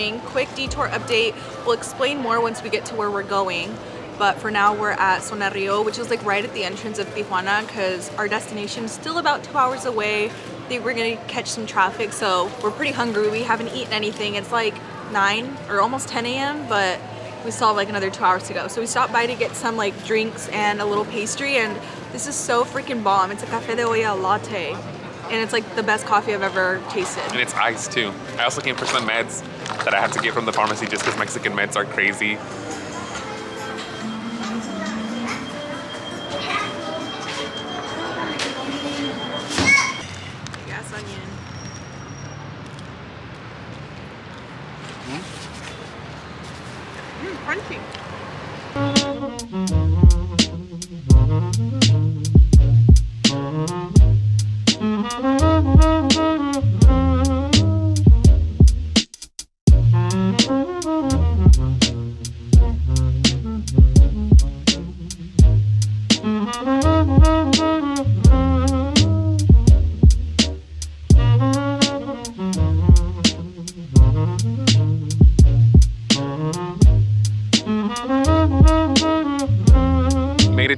morning. Quick detour update. We'll explain more once we get to where we're going. But for now, we're at Sonarrio, which is like right at the entrance of Tijuana because our destination is still about 2 hours away. I think we're gonna catch some traffic, so we're pretty hungry. We haven't eaten anything. It's like 9 or almost 10 a.m., but we still have like another 2 hours to go. So we stopped by to get some like drinks and a little pastry, and this is so freaking bomb. It's a café de olla latte, and it's like the best coffee I've ever tasted. And it's iced too. I also came for some meds that I have to get from the pharmacy just because Mexican meds are crazy. Crunchy.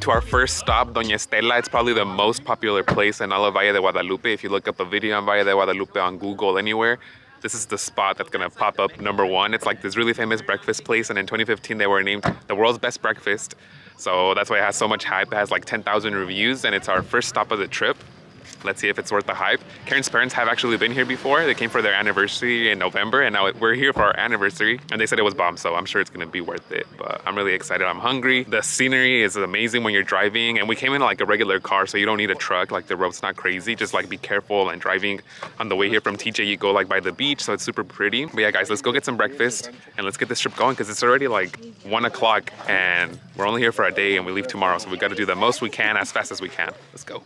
To our first stop, Doña Estela. It's probably the most popular place in all of Valle de Guadalupe. If you look up a video on Valle de Guadalupe on Google, anywhere, this is the spot that's gonna pop up #1. It's like this really famous breakfast place, and in 2015 they were named the world's best breakfast. So that's why it has so much hype. It has like 10,000 reviews, and it's our first stop of the trip. Let's see if it's worth the hype. Karen's parents have actually been here before. They came for their anniversary in November, and now we're here for our anniversary, and they said it was bomb, so I'm sure it's gonna be worth it. But I'm really excited. I'm hungry. The scenery is amazing when you're driving, and we came in like a regular car, so you don't need a truck. Like the road's not crazy. Just like be careful and driving. On the way here from TJ, you go like by the beach, so it's super pretty. But yeah, guys, let's go get some breakfast and let's get this trip going because it's already like 1 o'clock, and we're only here for a day, and we leave tomorrow, so we got to do the most we can as fast as we can. Let's go.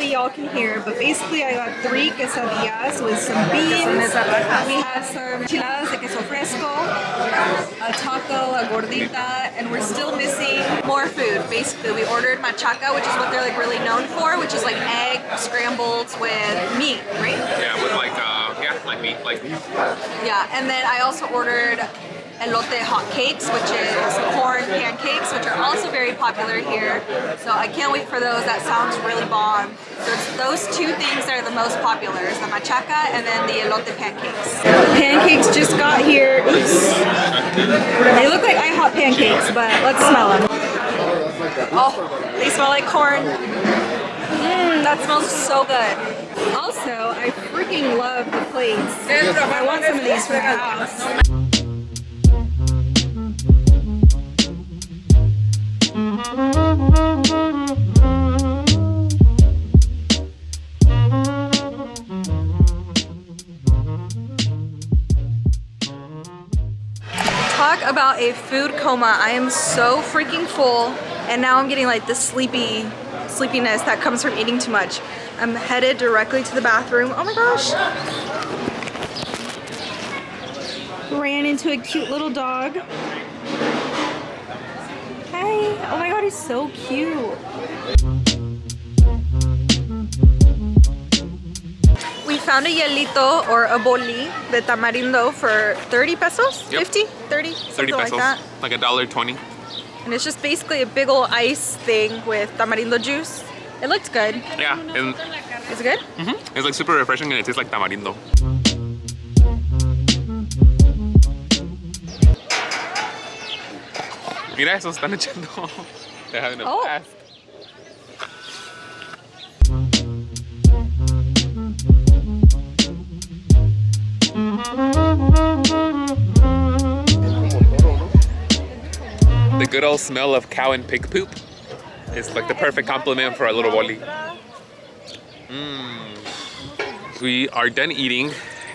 Y'all can hear, but basically I got 3 quesadillas with some beans. We have some enchiladas de queso fresco, a taco, a gordita, and we're still missing more food. Basically, we ordered machaca, which is what they're like really known for, which is like egg scrambled with meat, right? Yeah, with like meat, like beef. Yeah, and then I also ordered elote hot cakes, which is corn pancakes, which are also very popular here. So I can't wait for those. That sounds really bomb. So it's those 2 things that are the most popular, is the machaca and then the elote pancakes. Pancakes just got here. Oops. They look like IHOP pancakes, but let's smell them. Oh, they smell like corn. That smells so good. Also, I freaking love the plates. I want some of these for my house. Talk about a food coma. I am so freaking full, and now I'm getting like the sleepiness that comes from eating too much. I'm headed directly to the bathroom. Oh my gosh. Ran into a cute little dog. Hi. Oh my god, he's so cute. We found a hielito or a boli de tamarindo for 30 pesos? Yep. 50? 30? 30 pesos. Like that. Like $1.20. And it's just basically a big old ice thing with tamarindo juice. It looked good. Yeah. And is it good? Mm-hmm. It's like super refreshing and it tastes like tamarindo. Mira, eso están echando. They're having a blast. The good old smell of cow and pig poop is like the perfect compliment for a little boli. We are done eating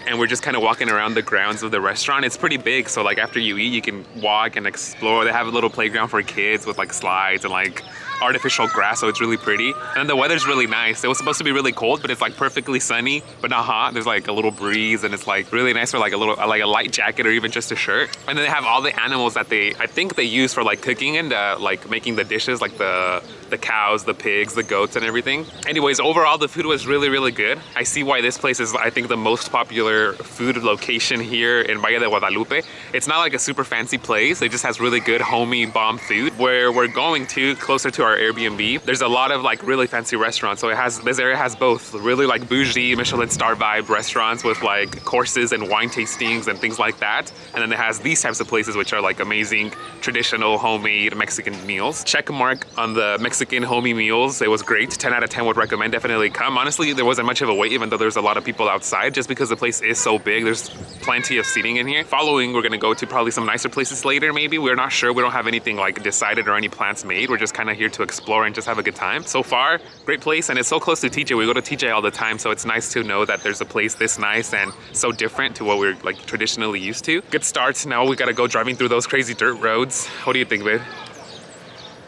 and we're just kind of walking around the grounds of the restaurant. It's pretty big, so like after you eat, you can walk and explore. They have a little playground for kids with like slides and like artificial grass, so it's really pretty. And the weather's really nice. It was supposed to be really cold, but it's like perfectly sunny, but not hot. There's like a little breeze, and it's like really nice for like a light jacket or even just a shirt. And then they have all the animals that I think they use for like cooking and like making the dishes, like the cows, the pigs, the goats, and everything. Anyways, overall the food was really, really good. I see why this place is, I think, the most popular food location here in Valle de Guadalupe. It's not like a super fancy place. It just has really good homey bomb food. Where we're going to, closer to our Airbnb, there's a lot of like really fancy restaurants. So this area has both really like bougie Michelin star vibe restaurants with like courses and wine tastings and things like that. And then it has these types of places which are like amazing traditional homemade Mexican meals. Check mark on the Mexican homey meals. It was great. 10 out of 10 would recommend. Definitely come. Honestly, there wasn't much of a wait, even though there's a lot of people outside, just because the place is so big. There's plenty of seating in here. Following, we're gonna go to probably some nicer places later maybe. We're not sure. We don't have anything like decided or any plans made. We're just kind of here to explore and just have a good time. So far, great place, and it's so close to TJ. We go to TJ all the time, so it's nice to know that there's a place this nice and so different to what we're like traditionally used to. Good start. Now we gotta go driving through those crazy dirt roads. What do you think, babe?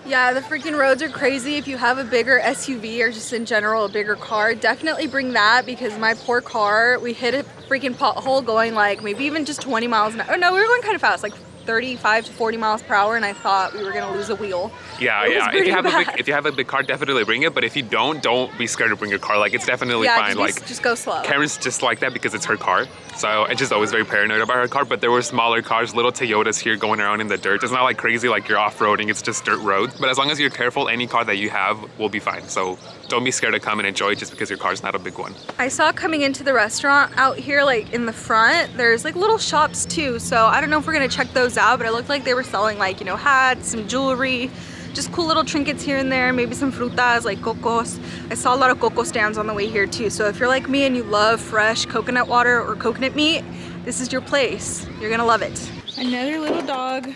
Yeah, the freaking roads are crazy. If you have a bigger SUV or just in general a bigger car, definitely bring that, because my poor car, we hit a freaking pothole going like maybe even just 20 miles an hour. Oh, no, we were going kind of fast, like 35 to 40 miles per hour, and I thought we were gonna lose a wheel. Yeah. If you have a big car, definitely bring it. But if you don't be scared to bring your car. Like, it's definitely fine. Just go slow. Karen's just like that because it's her car. So I'm just always very paranoid about her car. But there were smaller cars, little Toyotas here going around in the dirt. It's not like crazy like you're off-roading. It's just dirt roads. But as long as you're careful, any car that you have will be fine. So don't be scared to come and enjoy it just because your car's not a big one. I saw coming into the restaurant out here, like in the front, there's like little shops too. So I don't know if we're gonna check those out, but it looked like they were selling like, you know, hats, some jewelry, just cool little trinkets here and there, maybe some frutas like cocos. I saw a lot of coco stands on the way here too. So if you're like me and you love fresh coconut water or coconut meat, this is your place. You're gonna love it. Another little dog.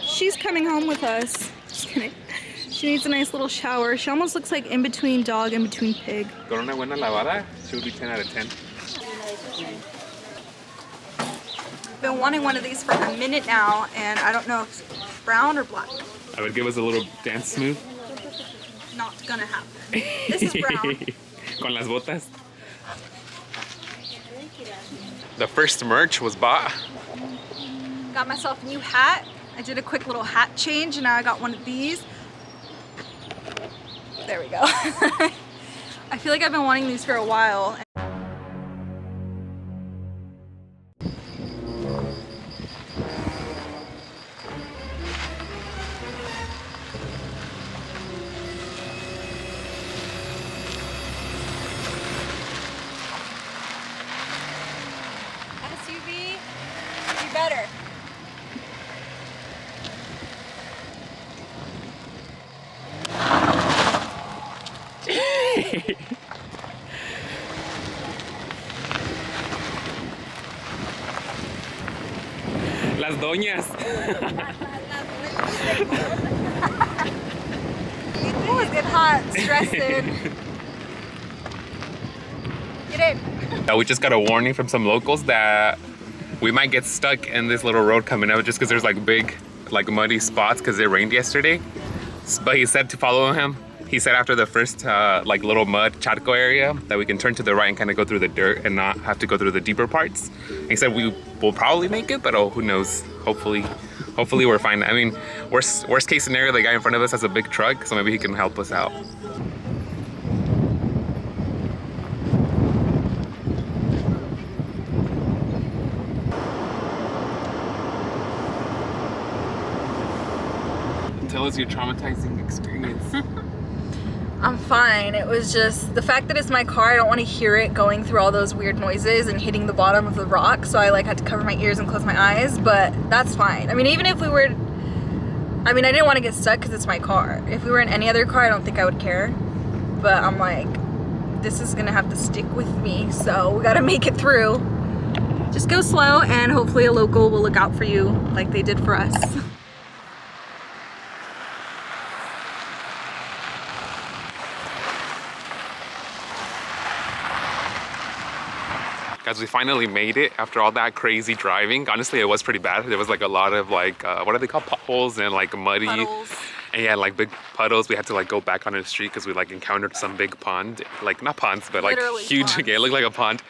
She's coming home with us. Just kidding. She needs a nice little shower. She almost looks like in between dog and between pig. Con una buena lavada, she would be 10 out of 10. I've been wanting one of these for a minute now, and I don't know if it's brown or black. I would give us a little dance move. Not gonna happen. This is brown. Con las botas. The first merch was bought. Got myself a new hat. I did a quick little hat change, and now I got one of these. There we go. I feel like I've been wanting these for a while. SUV, be better. Las doñas. Oh, it's getting hot, stressing. Get in. We just got a warning from some locals that we might get stuck in this little road coming up just because there's like big, like muddy spots because it rained yesterday. But he said to follow him. He said after the first like little mud charco area that we can turn to the right and kind of go through the dirt and not have to go through the deeper parts. He said we will probably make it, but oh, who knows? Hopefully we're fine. I mean, worst case scenario, the guy in front of us has a big truck, so maybe he can help us out. Tell us your traumatizing experience. I'm fine. It was just the fact that it's my car. I don't want to hear it going through all those weird noises and hitting the bottom of the rock. So I like had to cover my ears and close my eyes, but that's fine. I mean, even if we were, I didn't want to get stuck because it's my car. If we were in any other car, I don't think I would care. But I'm like, this is gonna have to stick with me. So we gotta make it through. Just go slow and hopefully a local will look out for you like they did for us. Guys, we finally made it after all that crazy driving. Honestly, it was pretty bad. There was like a lot of like, what are they called? Potholes and like muddy. Puddles. And yeah, like big puddles. We had to like go back on the street because we like encountered some big pond. Like not ponds, but like Literally huge. ponds. Yeah, it looked like a pond.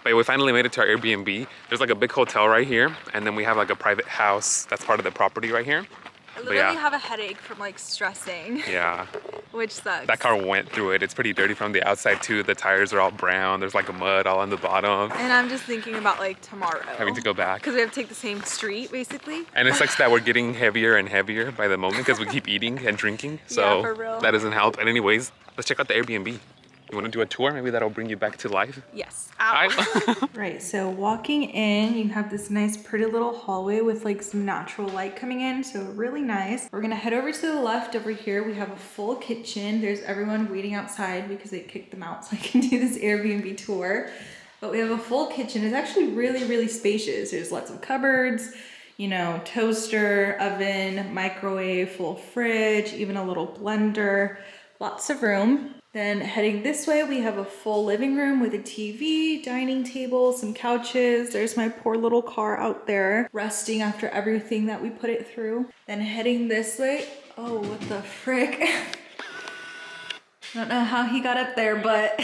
But we finally made it to our Airbnb. There's like a big hotel right here. And then we have like a private house that's part of the property right here. I literally have a headache from like stressing. Yeah. Which sucks. That car went through it. It's pretty dirty from the outside too. The tires are all brown. There's like a mud all on the bottom. And I'm just thinking about like tomorrow. Having to go back. Because we have to take the same street basically. And it sucks that we're getting heavier and heavier by the moment because we keep eating and drinking. So Yeah, for real. that doesn't help. And anyways, let's check out the Airbnb. You want to do a tour? Maybe that'll bring you back to life. Yes. Ow. Right, so walking in, you have this nice pretty little hallway with like some natural light coming in, so really nice. We're gonna head over to the left. Over here we have a full kitchen. There's everyone waiting outside because they kicked them out so I can do this Airbnb tour. But we have a full kitchen. It's actually really spacious. There's lots of cupboards, you know, toaster, oven, microwave, full fridge, even a little blender, lots of room. Then heading this way, we have a full living room with a TV, dining table, some couches. There's my poor little car out there, resting after everything that we put it through. Then heading this way, oh, what the frick? I don't know how he got up there, but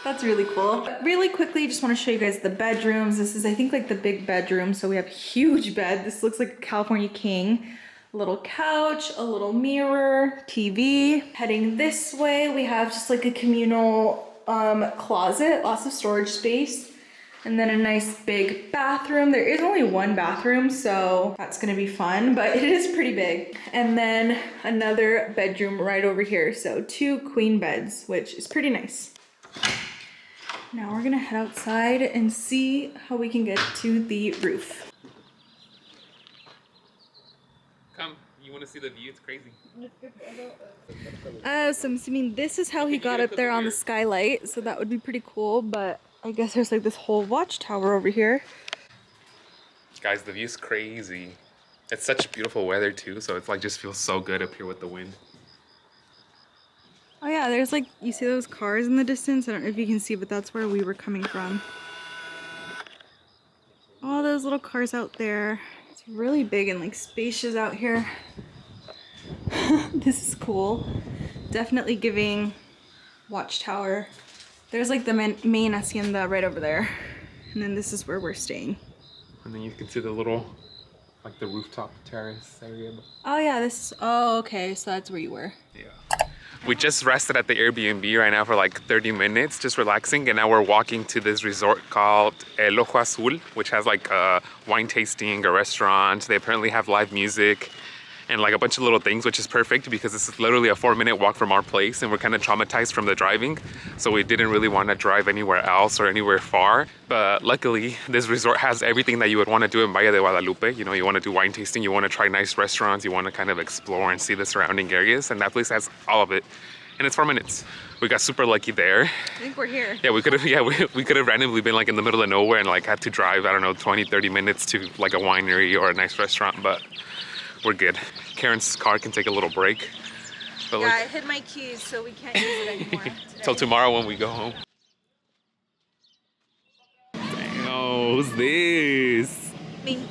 that's really cool. But really quickly, just want to show you guys the bedrooms. This is, I think, like the big bedroom. So we have a huge bed. This looks like a California king. A little couch, a little mirror, TV. Heading this way, we have just like a communal closet, lots of storage space, and then a nice big bathroom. There is only one bathroom, so that's gonna be fun, but it is pretty big. And then another bedroom right over here. So 2 queen beds, which is pretty nice. Now we're gonna head outside and see how we can get to the roof. Come, you want to see the view? It's crazy. So I'm assuming this is how he got up there on the skylight, so that would be pretty cool, but I guess there's like this whole watchtower over here. Guys, the view's crazy. It's such beautiful weather too, so it's like just feels so good up here with the wind. Oh yeah, there's like, you see those cars in the distance? I don't know if you can see, but that's where we were coming from. All those little cars out there. It's really big and like spacious out here. This is cool. Definitely giving watchtower. There's like the main hacienda right over there. And then this is where we're staying. And then you can see the little, like the rooftop terrace area. Oh yeah, this is, oh okay, so that's where you were. Yeah. We just rested at the Airbnb right now for like 30 minutes, just relaxing, and now we're walking to this resort called El Ojo Azul, which has like a wine tasting, a restaurant. They apparently have live music and like a bunch of little things, which is perfect because this is literally a 4-minute walk from our place, and we're kind of traumatized from the driving, so we didn't really want to drive anywhere else or anywhere far. But luckily, this resort has everything that you would want to do in Valle De Guadalupe. You know, you want to do wine tasting, you want to try nice restaurants, you want to kind of explore and see the surrounding areas, and that place has all of it. And it's 4 minutes. We got super lucky there. I think we're here. Yeah, we could have randomly been like in the middle of nowhere and like had to drive, I don't know, 20, 30 minutes to like a winery or a nice restaurant, but we're good. Karen's car can take a little break. But Yeah, like, I hid my keys, so we can't use it anymore. till tomorrow when we go home. Dang, who's this? Me.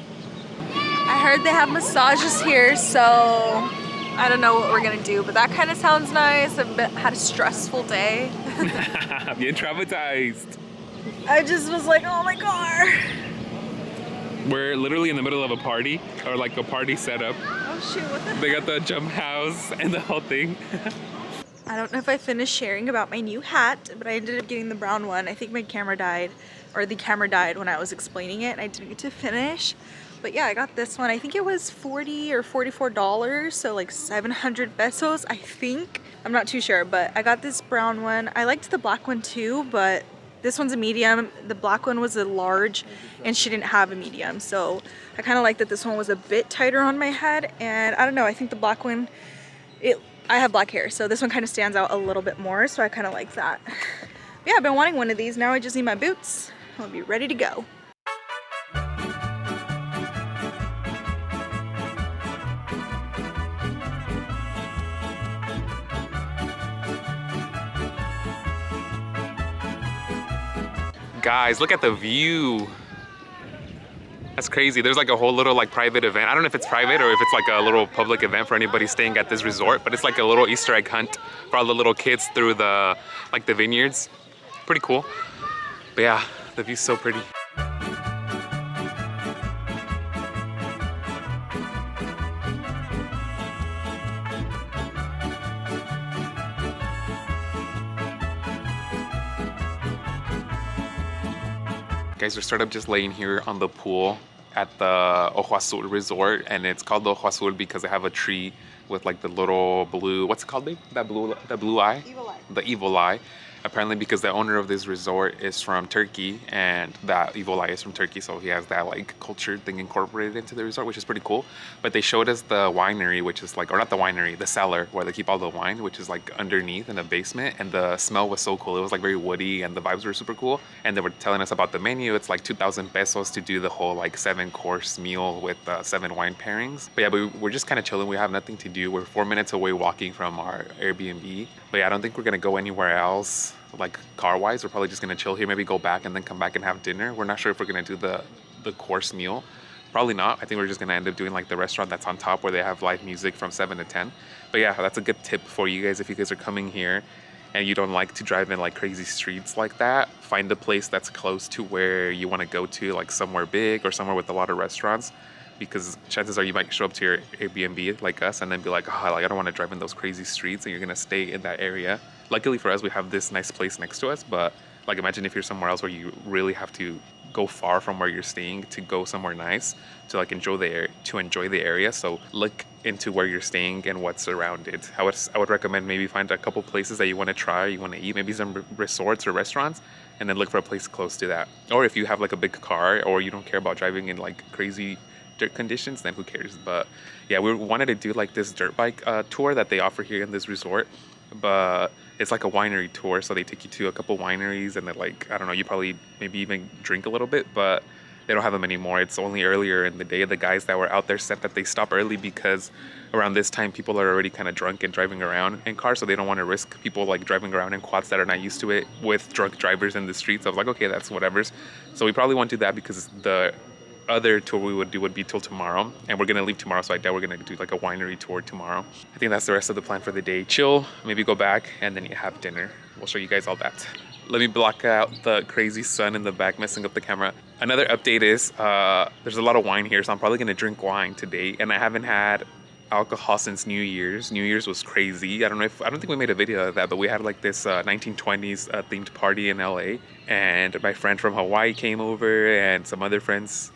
I heard they have massages here, so I don't know what we're gonna do, but that kind of sounds nice. I've had a stressful day. Bien traumatized. I just was like, oh my god. We're literally in the middle of a party, or like a party setup. Oh shoot, what the They got the jump house and the whole thing. I don't know if I finished sharing about my new hat, but I ended up getting the brown one. I think my camera died, or the camera died when I was explaining it, and I didn't get to finish. But yeah, I got this one. I think it was $40 or $44, so like 700 pesos, I think. I'm not too sure, but I got this brown one. I liked the black one too, but this one's a medium. The black one was a large, and she didn't have a medium. So I kind of like that this one was a bit tighter on my head, and I don't know, I think the black one, I have black hair, so this one kind of stands out a little bit more, so I kind of like that. But yeah, I've been wanting one of these. Now I just need my boots. I'll be ready to go. Guys, look at the view. That's crazy. There's like a whole little like private event. I don't know if it's private or if it's like a little public event for anybody staying at this resort, but it's like a little Easter egg hunt for all the little kids through the like the vineyards. Pretty cool. But yeah, the view's so pretty. Guys, we're sort of just laying here on the pool at the Ojo Azul resort, and it's called the Ojo Azul because they have a tree with like the little blue, what's it called, babe? That blue eye? Evil eye. The evil eye. Apparently because the owner of this resort is from Turkey, and that evil eye is from Turkey, so he has that like culture thing incorporated into the resort, which is pretty cool. But they showed us the winery, which is like, or not the winery, the cellar where they keep all the wine, which is like underneath in the basement, and the smell was so cool. It was like very woody and the vibes were super cool. And they were telling us about the menu. It's like 2,000 pesos to do the whole like 7-course meal with 7 wine pairings. But yeah, we're just kind of chilling. We have nothing to do. We're 4 minutes away walking from our Airbnb. But yeah, I don't think we're gonna go anywhere else like car-wise. We're probably just gonna chill here, maybe go back and then come back and have dinner. We're not sure if we're gonna do the course meal. Probably not. I think we're just gonna end up doing like the restaurant that's on top where they have live music from 7 to 10. But yeah, that's a good tip for you guys if you guys are coming here and you don't like to drive in like crazy streets like that. Find a place that's close to where you want to go to, like somewhere big or somewhere with a lot of restaurants, because chances are you might show up to your Airbnb like us and then be like, oh, like I don't want to drive in those crazy streets, and you're gonna stay in that area. Luckily for us, we have this nice place next to us, but like imagine if you're somewhere else where you really have to go far from where you're staying to go somewhere nice to like enjoy the area. So look into where you're staying and what's around it. I would recommend maybe find a couple places that you want to try, you want to eat, maybe some resorts or restaurants, and then look for a place close to that. Or if you have like a big car or you don't care about driving in like crazy dirt conditions, then who cares? But yeah, we wanted to do like this dirt bike tour that they offer here in this resort, but it's like a winery tour, so they take you to a couple wineries and then like, I don't know, you probably maybe even drink a little bit, but they don't have them anymore. It's only earlier in the day. The guys that were out there said that they stop early because around this time people are already kind of drunk and driving around in cars, so they don't want to risk people like driving around in quads that are not used to it with drunk drivers in the streets. I was like, okay, that's whatever's. So we probably won't do that because the other tour we would do would be till tomorrow, and we're gonna leave tomorrow, so I doubt we're gonna do like a winery tour tomorrow. I think that's the rest of the plan for the day. Chill, maybe go back, and then you have dinner. We'll show you guys all that. Let me block out the crazy sun in the back messing up the camera. Another update is there's a lot of wine here, so I'm probably gonna drink wine today, and I haven't had alcohol since New Year's. New Year's was crazy. I don't think we made a video of that, but we had like this 1920s themed party in LA, and my friend from Hawaii came over and some other friends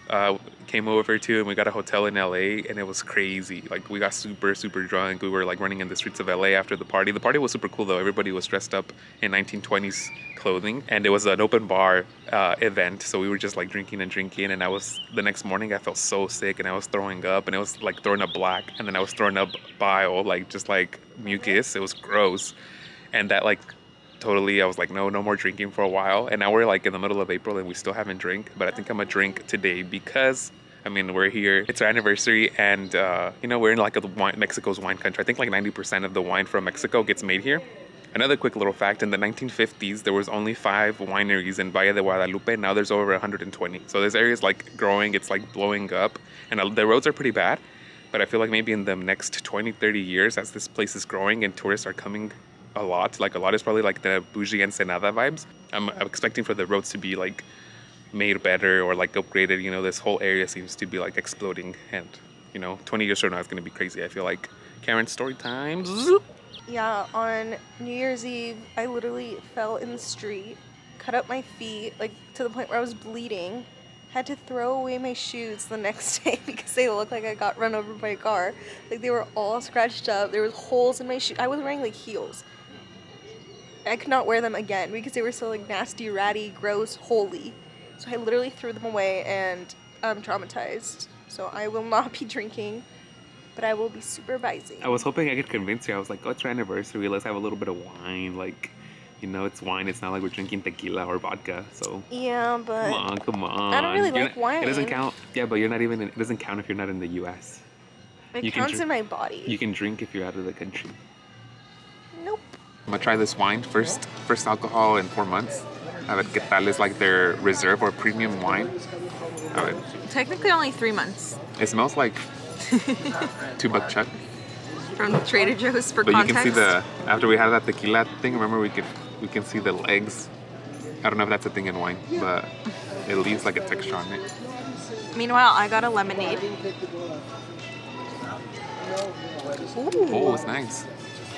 came over too, and we got a hotel in LA, and it was crazy. Like we got super drunk. We were like running in the streets of LA after the party. The party was super cool though. Everybody was dressed up in 1920s clothing, and it was an open bar event, so we were just like drinking, and the next morning I felt so sick and I was throwing up, and it was like throwing up black, and then I was throwing up bile, like just like mucus. It was gross, and that like totally, I was like, no more drinking for a while. And now we're like in the middle of April and we still haven't drank, but I think I'm gonna drink today because I mean, we're here, it's our anniversary, and you know, we're in like Mexico's wine country. I think like 90% of the wine from Mexico gets made here. Another quick little fact, in the 1950s, there was only 5 wineries in Valle De Guadalupe. Now there's over 120. So this area is like growing, it's like blowing up, and the roads are pretty bad. But I feel like maybe in the next 20, 30 years, as this place is growing and tourists are coming a lot is probably like the bougie Ensenada vibes. I'm expecting for the roads to be like made better or like upgraded. You know, this whole area seems to be like exploding, and you know, 20 years from now it's gonna be crazy. I feel like. Karen, story time. Yeah, on New Year's Eve, I literally fell in the street, cut up my feet, like to the point where I was bleeding. Had to throw away my shoes the next day because they looked like I got run over by a car. Like they were all scratched up. There was holes in my shoes. I was wearing like heels. I could not wear them again because they were so like nasty, ratty, gross, holy. So I literally threw them away, and I'm traumatized. So I will not be drinking, but I will be supervising. I was hoping I could convince you. I was like, oh, it's our anniversary. Let's have a little bit of wine. Like, you know, it's wine. It's not like we're drinking tequila or vodka. So yeah, but come on. I don't really like wine. It doesn't count. Yeah, but it doesn't count if you're not in the U.S. It counts in my body. You can drink if you're out of the country. Nope. I'm gonna try this wine first alcohol in 4 months. A ver qué tal is like their reserve or premium wine. A ver. Technically only 3 months. It smells like $2 chuck. From Trader Joe's for But context. you can see after we had that tequila thing, remember we can see the legs. I don't know if that's a thing in wine, but it leaves like a texture on it. Meanwhile, I got a lemonade. Ooh. Oh, it's nice.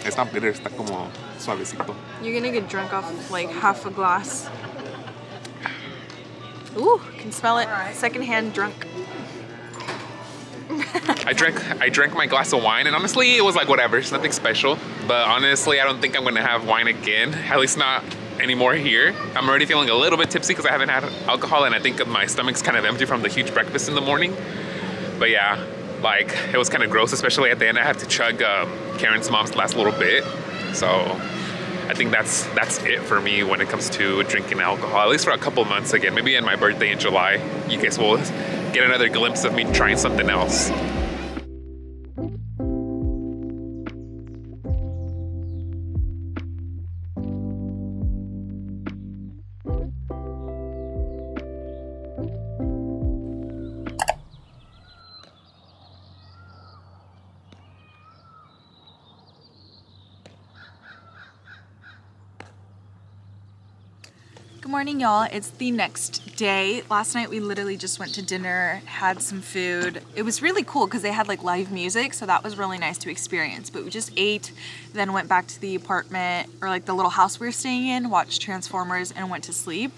It's not bitter, está como suavecito. You're gonna get drunk off like half a glass. Ooh, can smell it. Secondhand drunk. I drank my glass of wine, and honestly, it was like whatever. It's nothing special. But honestly, I don't think I'm gonna have wine again. At least not anymore here. I'm already feeling a little bit tipsy because I haven't had alcohol, and I think my stomach's kind of empty from the huge breakfast in the morning. But yeah, like it was kind of gross, especially at the end. I had to chug Karen's mom's last little bit. So I think that's it for me when it comes to drinking alcohol, at least for a couple months again. Maybe in my birthday in July, you guys will get another glimpse of me trying something else. Good morning, y'all. It's the next day. Last night we literally just went to dinner, had some food. It was really cool because they had like live music, so that was really nice to experience. But we just ate, then went back to the apartment or like the little house we were staying in, watched Transformers, and went to sleep.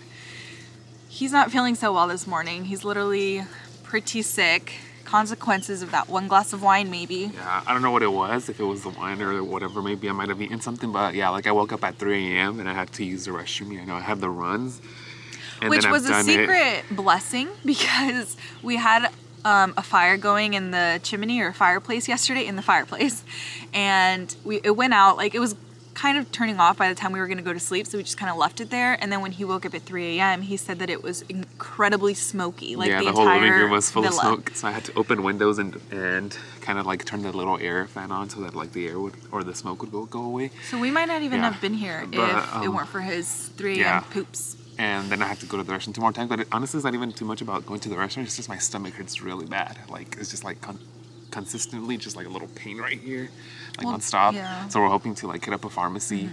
He's not feeling so well this morning. He's literally pretty sick. Consequences of that one glass of wine, maybe. Yeah, I don't know what it was, if it was the wine or whatever. Maybe I might have eaten something, but yeah, like I woke up at 3 a.m. and I had to use the restroom. You know, I had the runs. And Which then was a secret blessing because we had a fire going in the chimney or fireplace yesterday in the fireplace. And it went out, like it was kind of turning off by the time we were going to go to sleep, so we just kind of left it there. And then when he woke up at 3 a.m., he said that it was incredibly smoky. Like yeah, the whole living entire room was full villa. of smoke. So I had to open windows and kind of like turn the little air fan on so that like the air would or the smoke would go away. So we might not even Yeah. have been here But, if it weren't for his 3 a.m. yeah. poops. And then I had to go to the restroom 2 more times. But honestly, it's not even too much about going to the restroom. It's just my stomach hurts really bad. Like it's just like consistently just like a little pain right here, like nonstop. yeah. So we're hoping to like hit up a pharmacy.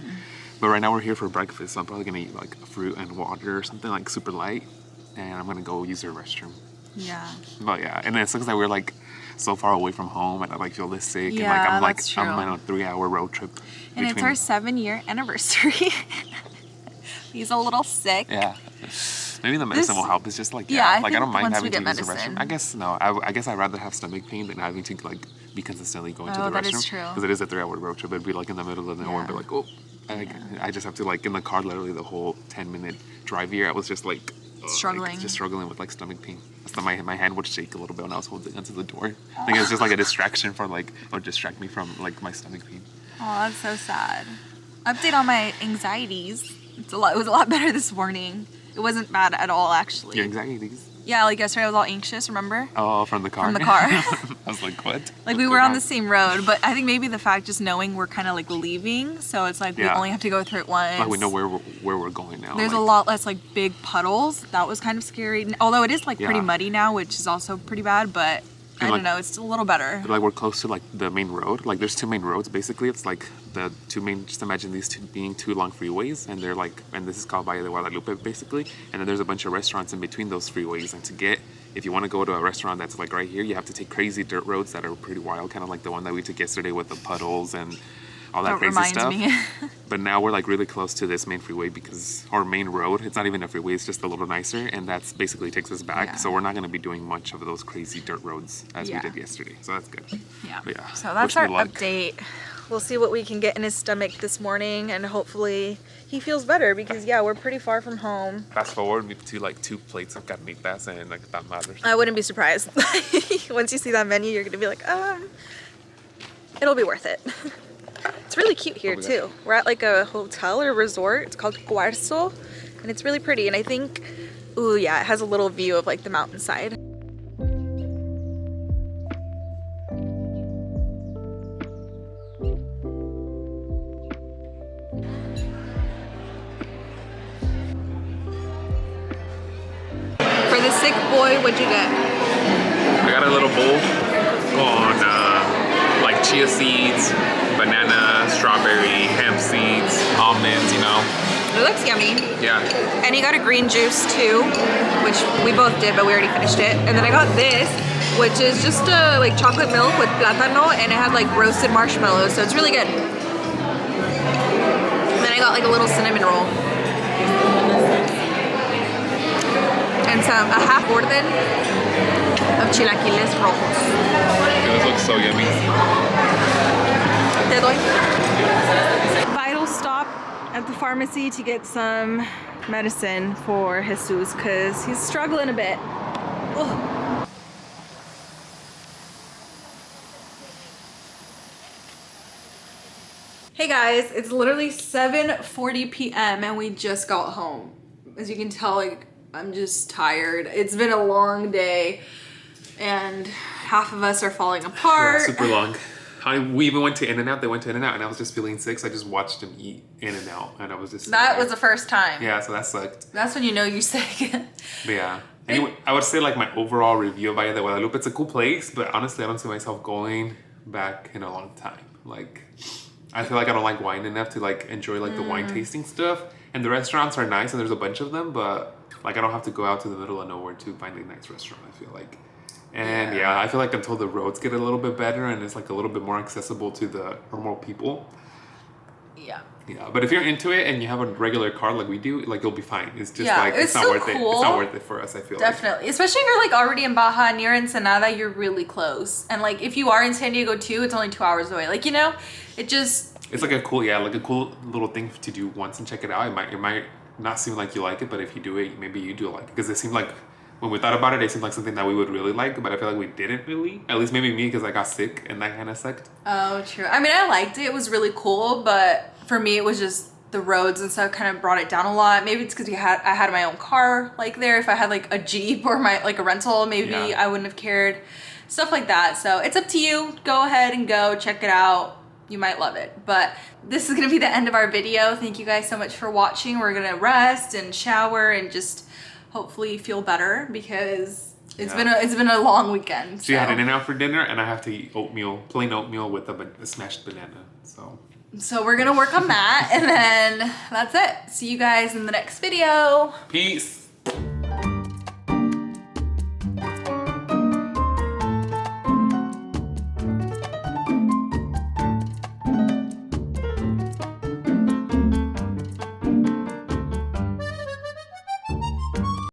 But right now we're here for breakfast, so I'm probably gonna eat like fruit and water or something like super light, and I'm gonna go use the restroom. Yeah. But yeah, and it sucks that we're like so far away from home, and I like feel this sick, and like Yeah, I'm like that's true. I'm on a 3-hour road trip. And it's our 7-year anniversary. He's a little sick. Yeah. Maybe the medicine will help. It's just like Yeah, I like I think don't mind once we having to get use the medicine. restroom. I guess no. I guess I'd rather have stomach pain than having to like be consistently going to Oh, the that restroom. is true. Because it is a 3-hour road trip. It'd be like in the middle of nowhere and be Yeah. like, oh, I just have to like in the car literally the whole 10-minute drive here. I was just like Struggling. like, just struggling with like stomach pain. So my hand would shake a little bit when I was holding onto the door. I think it's just like a distraction for like or distract me from like my stomach pain. Oh, that's so sad. Update on my anxieties. It was a lot better this morning. It wasn't bad at all, actually. Your anxieties. Yeah, like yesterday I was all anxious, remember? Oh, from the car. From the car. I was like, what? Like we were on the same road, but I think maybe the fact just knowing we're kind of like leaving, so it's like we Yeah. only have to go through it once. Like we know where we're going now. There's like, a lot less like big puddles. That was kind of scary. Although it is like pretty Yeah. muddy now, which is also pretty bad, but I And, don't like- know, it's still a little better. Like we're close to like the main road. Like there's 2 main roads basically. It's like the 2 main. Just imagine these 2 being 2 long freeways, and they're like, and this is called Valle De Guadalupe basically. And then there's a bunch of restaurants in between those freeways. And to get, if you want to go to a restaurant that's like right here, you have to take crazy dirt roads that are pretty wild, kind of like the one that we took yesterday with the puddles and all that That crazy reminds stuff. me. But now we're like really close to this main freeway our main road. It's not even a freeway, it's just a little nicer, and that's basically takes us back. Yeah. So we're not gonna be doing much of those crazy dirt roads as we Yeah. did yesterday. So that's good. Yeah. But yeah. So that's wish me our luck. update. We'll see what we can get in his stomach this morning, and hopefully he feels better because yeah, we're pretty far from home. Fast forward to like 2 plates of carnitas and like tamales. I wouldn't be surprised. Once you see that menu, you're gonna be like, it'll be worth it. It's really cute here too. We're at like a hotel or resort. It's called Cuarzo, and it's really pretty. And I think, ooh yeah, it has a little view of like the mountainside. sick boy, what'd you get? I got a little bowl on like chia seeds, banana, strawberry, hemp seeds, almonds, you know. It looks yummy. Yeah. And he got a green juice too, which we both did, but we already finished it. And then I got this, which is just like chocolate milk with plátano, and it had like roasted marshmallows, so it's really good. And then I got like a little cinnamon roll. And a half orden of chilaquiles rojos. This looks so yummy. Te doy. Vital stop at the pharmacy to get some medicine for Jesus because he's struggling a bit. Ugh. Hey guys, it's literally 7:40 p.m. and we just got home. As you can tell, like, I'm just tired. It's been a long day and half of us are falling apart. Yeah, super long. We even went to In-N-Out. They went to In-N-Out and I was just feeling sick, so I just watched them eat In-N-Out and I was just... That was the first time. Yeah, so that sucked. That's when you know you're sick. But yeah. Anyway, I would say like my overall review of Valle De Guadalupe, it's a cool place, but honestly, I don't see myself going back in a long time. Like, I feel like I don't like wine enough to like enjoy like the wine tasting stuff. And the restaurants are nice and there's a bunch of them, but like I don't have to go out to the middle of nowhere to find a nice restaurant, I feel like. And yeah, I feel like until the roads get a little bit better and it's like a little bit more accessible to the normal people. Yeah. Yeah, but if you're into it and you have a regular car like we do, like you'll be fine. It's just like it's not so worth it. It's not worth it for us, I feel. Definitely. Especially if you're like already in Baja near Ensenada, you're really close. And like if you are in San Diego too, it's only 2 hours away. Like, you know, it just... It's like a cool, like a cool little thing to do once and check it out. It might not seem like you like it, but if you do it, maybe you do like it. Because it seemed like, when we thought about it, it seemed like something that we would really like, but I feel like we didn't really. At least maybe me, because I got sick and that kind of sucked. Oh, true. I mean, I liked it. It was really cool, but for me, it was just the roads and stuff kind of brought it down a lot. Maybe it's because I had my own car like there. If I had like a Jeep or like a rental, maybe I wouldn't have cared. Stuff like that. So it's up to you. Go ahead and go check it out. You might love it. But this is going to be the end of our video. Thank you guys so much for watching. We're going to rest and shower and just hopefully feel better because it's been a long weekend. So you had In-N-Out for dinner and I have to eat oatmeal, plain oatmeal with a smashed banana. So we're going to work on that and then that's it. See you guys in the next video. Peace.